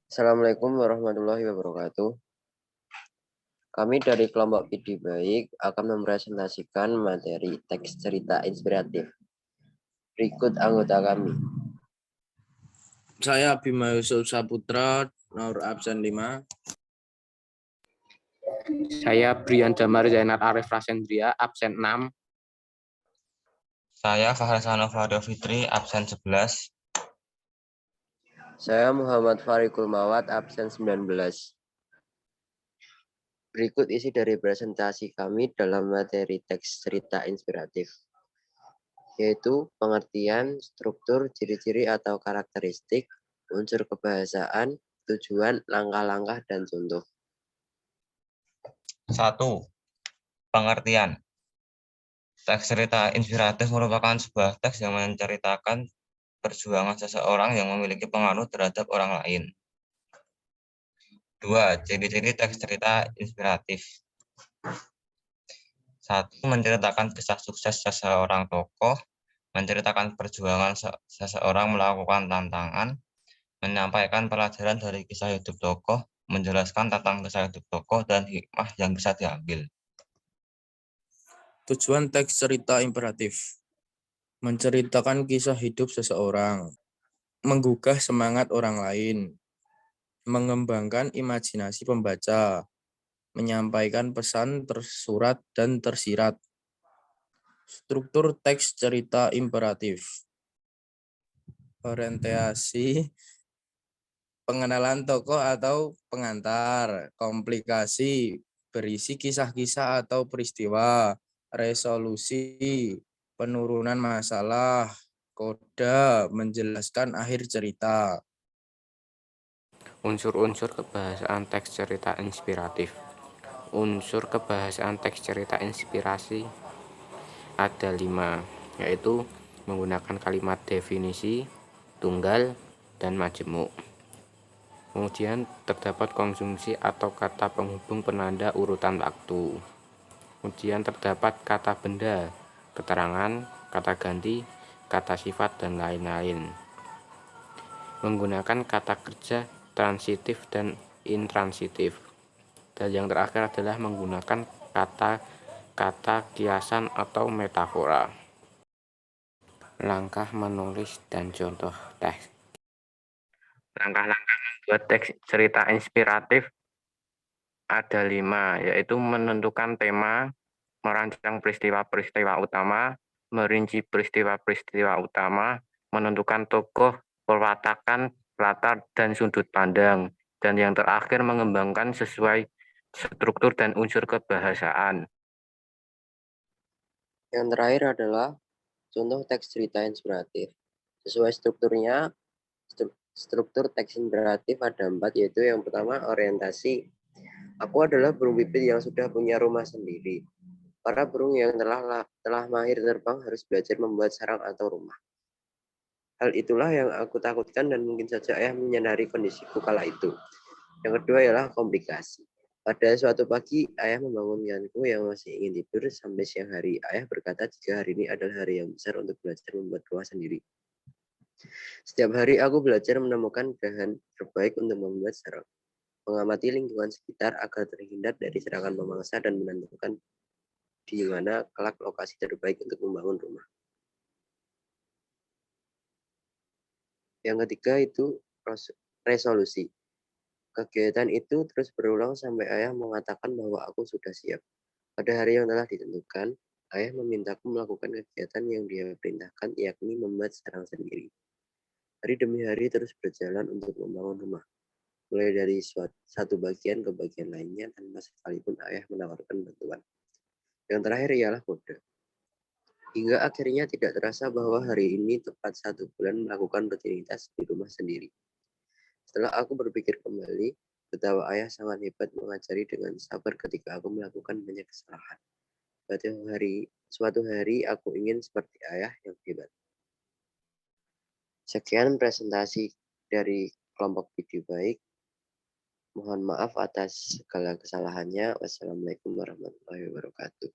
Assalamualaikum warahmatullahi wabarakatuh. Kami dari kelompok PD Baik akan mempresentasikan materi teks cerita inspiratif. Berikut anggota kami. Saya Bima Yusuf Saputra, nomor absen 5. Saya Brian Damar Zainal Arif Rasendria, absen 6. Saya Fahresa Nova Fitri, absen 11. Saya Muhammad Farikul Mawat, absen 19. Berikut isi dari presentasi kami dalam materi teks cerita inspiratif, yaitu pengertian, struktur, ciri-ciri atau karakteristik, unsur kebahasaan, tujuan, langkah-langkah, dan contoh. 1. Pengertian. Teks cerita inspiratif merupakan sebuah teks yang menceritakan perjuangan seseorang yang memiliki pengaruh terhadap orang lain. 2. Ciri-ciri teks cerita inspiratif. 1. Menceritakan kisah sukses seseorang tokoh, menceritakan perjuangan seseorang melakukan tantangan, menyampaikan pelajaran dari kisah hidup tokoh, menjelaskan tentang kisah hidup tokoh dan hikmah yang bisa diambil. Tujuan teks cerita imperatif: menceritakan kisah hidup seseorang, menggugah semangat orang lain, mengembangkan imajinasi pembaca, menyampaikan pesan tersurat dan tersirat. Struktur teks cerita imperatif: orientasi, pengenalan tokoh atau pengantar, komplikasi, berisi kisah-kisah atau peristiwa, resolusi, penurunan masalah, koda, menjelaskan akhir cerita. Unsur-unsur kebahasaan teks cerita inspiratif. Unsur kebahasaan teks cerita inspirasi ada 5, yaitu menggunakan kalimat definisi, tunggal, dan majemuk. Kemudian terdapat konjungsi atau kata penghubung penanda urutan waktu. Kemudian terdapat kata benda, keterangan, kata ganti, kata sifat, dan lain-lain. Menggunakan kata kerja transitif dan intransitif. Dan yang terakhir adalah menggunakan kata kiasan atau metafora. Langkah menulis dan contoh teks. Langkah-langkah membuat teks cerita inspiratif ada 5, yaitu menentukan tema, merancang peristiwa-peristiwa utama, merinci peristiwa-peristiwa utama, menentukan tokoh, perwatakan, latar, dan sudut pandang, dan yang terakhir mengembangkan sesuai struktur dan unsur kebahasaan. Yang terakhir adalah contoh teks cerita inspiratif. Sesuai strukturnya, struktur teks inspiratif ada 4, yaitu yang pertama orientasi. Aku adalah burung pipit yang sudah punya rumah sendiri. Para burung yang telah mahir terbang harus belajar membuat sarang atau rumah. Hal itulah yang aku takutkan dan mungkin saja ayah menyadari kondisiku kala itu. Yang kedua ialah komplikasi. Pada suatu pagi, ayah membangunkanku yang masih ingin tidur sampai siang hari. Ayah berkata jika hari ini adalah hari yang besar untuk belajar membuat rumah sendiri. Setiap hari aku belajar menemukan bahan terbaik untuk membuat sarang, mengamati lingkungan sekitar agar terhindar dari serangan pemangsa dan menentukan di mana kelak lokasi terbaik untuk membangun rumah. Yang ketiga itu resolusi. Kegiatan itu terus berulang sampai ayah mengatakan bahwa aku sudah siap. Pada hari yang telah ditentukan, ayah memintaku melakukan kegiatan yang dia perintahkan, yakni membuat sarang sendiri. Hari demi hari terus berjalan untuk membangun rumah. Mulai dari satu bagian ke bagian lainnya tanpa sekalipun ayah menawarkan bantuan. Yang terakhir ialah kode. Hingga akhirnya tidak terasa bahwa hari ini tepat 1 bulan melakukan rutinitas di rumah sendiri. Setelah aku berpikir kembali, betapa ayah sangat hebat mengajari dengan sabar ketika aku melakukan banyak kesalahan. Suatu hari aku ingin seperti ayah yang hebat. Sekian presentasi dari kelompok PD Baik. Mohon maaf atas segala kesalahannya. Wassalamualaikum warahmatullahi wabarakatuh.